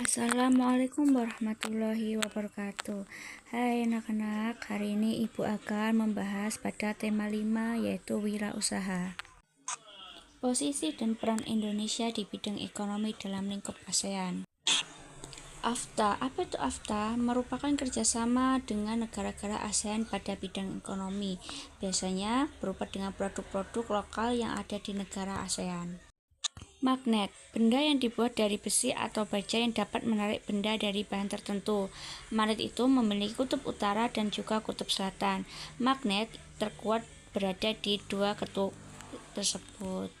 Assalamualaikum warahmatullahi wabarakatuh. Hai anak-anak, hari ini Ibu akan membahas pada tema 5 yaitu wirausaha. Posisi dan peran Indonesia di bidang ekonomi dalam lingkup ASEAN. AFTA, apa itu AFTA? Merupakan kerjasama dengan negara-negara ASEAN pada bidang ekonomi. Biasanya berupa dengan produk-produk lokal yang ada di negara ASEAN. Magnet, benda yang dibuat dari besi atau baja yang dapat menarik benda dari bahan tertentu. Magnet itu memiliki kutub utara dan juga kutub selatan. Magnet terkuat berada di dua kutub tersebut.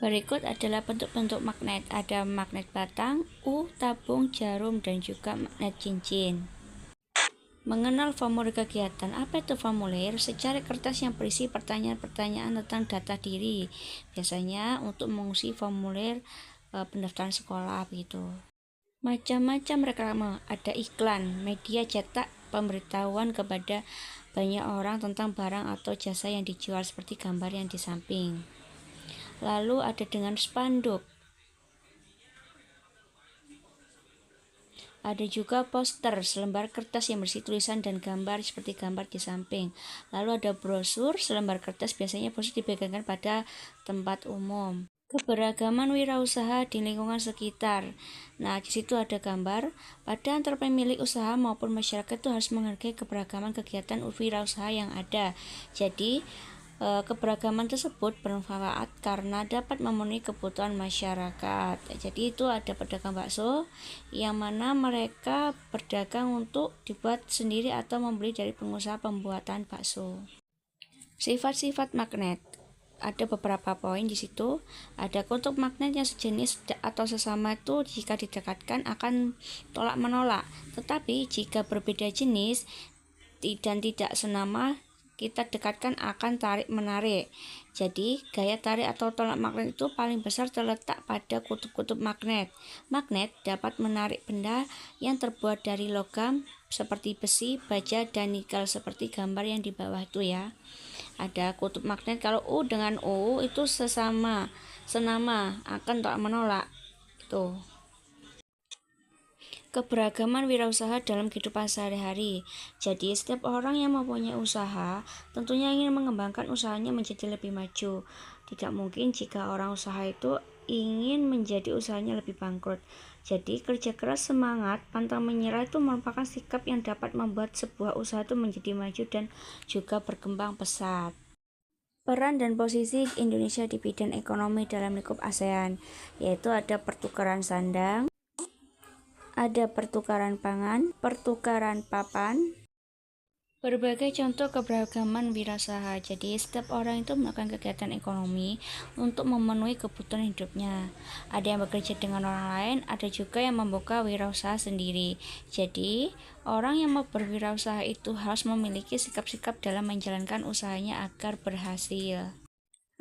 Berikut adalah bentuk-bentuk magnet. Ada magnet batang, tabung, jarum, dan juga magnet cincin. Mengenal formulir kegiatan. Apa itu formulir? Secari kertas yang berisi pertanyaan-pertanyaan tentang data diri. Biasanya untuk mengisi formulir pendaftaran sekolah begitu. Macam-macam reklame. Ada iklan, media cetak, pemberitahuan kepada banyak orang tentang barang atau jasa yang dijual seperti gambar yang di samping. Lalu ada dengan spanduk. Ada juga poster, selembar kertas yang berisi tulisan dan gambar seperti gambar di samping. Lalu ada brosur, selembar kertas biasanya brosur dipegangkan pada tempat umum. Keberagaman wirausaha di lingkungan sekitar. Nah, di situ ada gambar. Pada antara pemilik usaha maupun masyarakat itu harus menghargai keberagaman kegiatan wirausaha yang ada. Jadi, keberagaman tersebut bermanfaat karena dapat memenuhi kebutuhan masyarakat. Jadi itu ada pedagang bakso yang mana mereka berdagang untuk dibuat sendiri atau membeli dari pengusaha pembuatan bakso. Sifat-sifat magnet. Ada beberapa poin di situ. Ada kutub magnet yang sejenis atau sesama itu jika didekatkan akan tolak menolak. Tetapi jika berbeda jenis dan tidak senama, kita dekatkan akan tarik menarik. Jadi gaya tarik atau tolak magnet itu paling besar terletak pada kutub-kutub magnet. Magnet dapat menarik benda yang terbuat dari logam seperti besi, baja, dan nikel seperti gambar yang di bawah itu ya. Ada kutub magnet, kalau U dengan U itu senama akan tolak menolak. Tuh. Keberagaman wirausaha dalam kehidupan sehari-hari. Jadi setiap orang yang mempunyai usaha tentunya ingin mengembangkan usahanya menjadi lebih maju. Tidak mungkin jika orang usaha itu ingin menjadi usahanya lebih bangkrut. Jadi kerja keras, semangat, pantang menyerah itu merupakan sikap yang dapat membuat sebuah usaha itu menjadi maju dan juga berkembang pesat. Peran dan posisi Indonesia di bidang ekonomi dalam lingkup ASEAN, yaitu ada pertukaran sandang, ada pertukaran pangan, pertukaran papan, berbagai contoh keberagaman wirausaha. Jadi setiap orang itu melakukan kegiatan ekonomi untuk memenuhi kebutuhan hidupnya. Ada yang bekerja dengan orang lain, ada juga yang membuka wirausaha sendiri. Jadi orang yang mau berwirausaha itu harus memiliki sikap-sikap dalam menjalankan usahanya agar berhasil.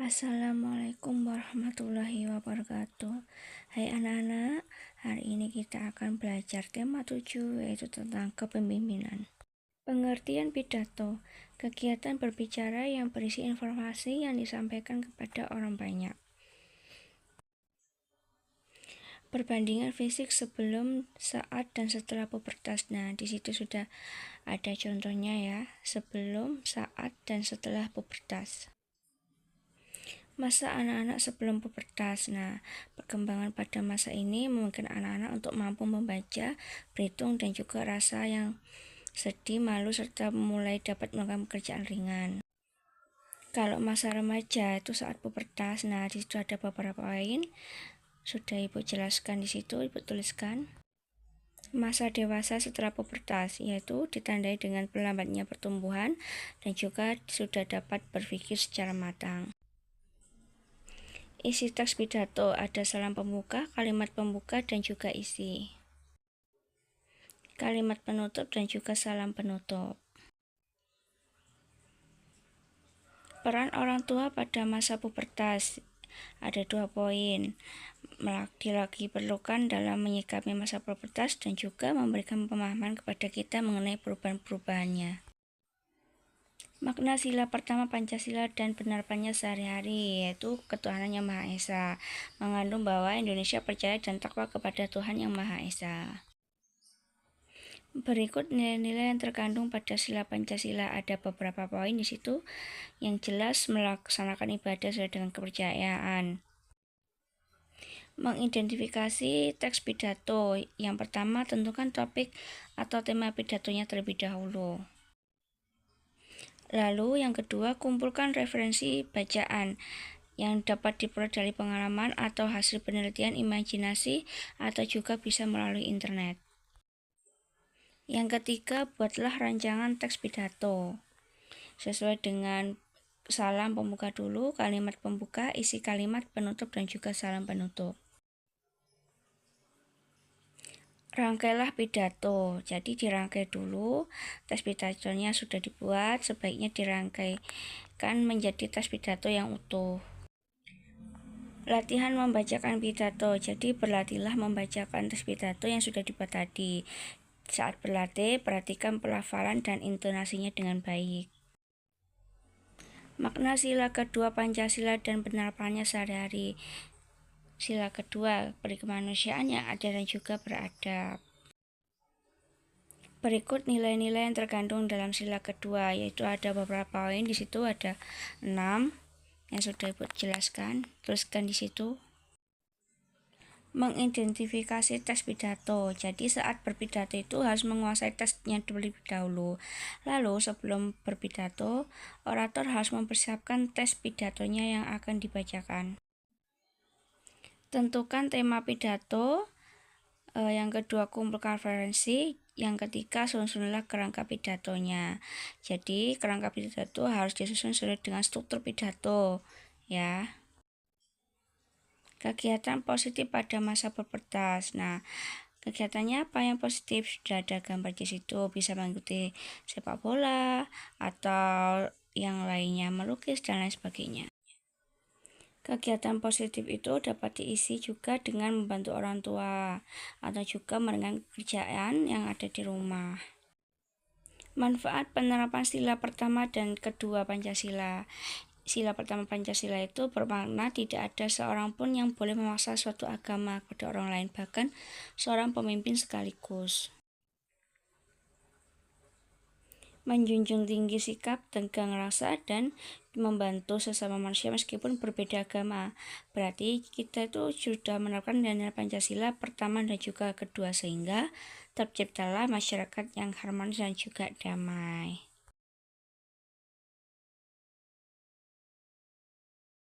Assalamualaikum warahmatullahi wabarakatuh. Hai anak-anak, hari ini kita akan belajar tema 7 yaitu tentang kepemimpinan. Pengertian pidato, kegiatan berbicara yang berisi informasi yang disampaikan kepada orang banyak. Perbandingan fisik sebelum, saat, dan setelah pubertas. Nah, di situ sudah ada contohnya ya, sebelum, saat, dan setelah pubertas. Masa anak-anak sebelum pubertas. Nah, perkembangan pada masa ini memungkinkan anak-anak untuk mampu membaca, berhitung, dan juga rasa yang sedih, malu, serta mulai dapat melakukan pekerjaan ringan. Kalau masa remaja itu saat pubertas. Nah, di situ ada beberapa poin. Sudah Ibu jelaskan di situ, Ibu tuliskan. Masa dewasa setelah pubertas, yaitu ditandai dengan perlambatnya pertumbuhan dan juga sudah dapat berpikir secara matang. Isi teks pidato, ada salam pembuka, kalimat pembuka, dan juga isi. Kalimat penutup dan juga salam penutup. Peran orang tua pada masa pubertas, ada 2 poin. Diperlukan dalam menyikapi masa pubertas dan juga memberikan pemahaman kepada kita mengenai perubahan-perubahannya. Makna sila pertama Pancasila dan penerapannya sehari-hari yaitu ketuhanan yang Maha Esa, mengandung bahwa Indonesia percaya dan takwa kepada Tuhan yang Maha Esa. Berikut nilai-nilai yang terkandung pada sila Pancasila. Ada beberapa poin di situ yang jelas melaksanakan ibadah sesuai dengan kepercayaan. Mengidentifikasi teks pidato. Yang pertama, tentukan topik atau tema pidatonya terlebih dahulu. Lalu yang kedua, kumpulkan referensi bacaan yang dapat diperoleh dari pengalaman atau hasil penelitian, imajinasi, atau juga bisa melalui internet. Yang ketiga, buatlah rancangan teks pidato sesuai dengan salam pembuka dulu, kalimat pembuka, isi kalimat penutup, dan juga salam penutup. Rangkailah pidato, jadi dirangkai dulu, teks pidatonya sudah dibuat, sebaiknya dirangkaikan menjadi teks pidato yang utuh. Latihan membacakan pidato, jadi berlatihlah membacakan teks pidato yang sudah dibuat tadi. Saat berlatih, perhatikan pelafalan dan intonasinya dengan baik. Makna sila kedua Pancasila dan penerapannya sehari-hari. Sila kedua, berkemanusiaan yang adil dan juga beradab. Berikut nilai-nilai yang terkandung dalam sila kedua, yaitu ada beberapa poin di situ, ada 6 yang sudah Ibu jelaskan. Tuliskan di situ. Mengidentifikasi teks pidato. Jadi saat berpidato itu harus menguasai teksnya terlebih dahulu. Lalu sebelum berpidato, orator harus mempersiapkan teks pidatonya yang akan dibacakan. Tentukan tema pidato. Yang kedua, kumpulkan referensi. Yang ketiga, susunlah kerangka pidatonya. Jadi kerangka pidato harus disusun sesuai dengan struktur pidato, ya. Kegiatan positif pada masa berpentas. Nah, kegiatannya apa yang positif? Sudah ada gambar di situ, bisa mengikuti sepak bola atau yang lainnya, melukis dan lain sebagainya. Kegiatan positif itu dapat diisi juga dengan membantu orang tua atau juga meringankan pekerjaan yang ada di rumah. Manfaat penerapan sila pertama dan kedua Pancasila. Sila pertama Pancasila itu bermakna tidak ada seorang pun yang boleh memaksa suatu agama kepada orang lain, bahkan seorang pemimpin sekaligus. Menjunjung tinggi sikap tegang rasa dan membantu sesama manusia meskipun berbeda agama. Berarti kita itu sudah menerapkan nilai Pancasila pertama dan juga kedua, sehingga terciptalah masyarakat yang harmonis dan juga damai.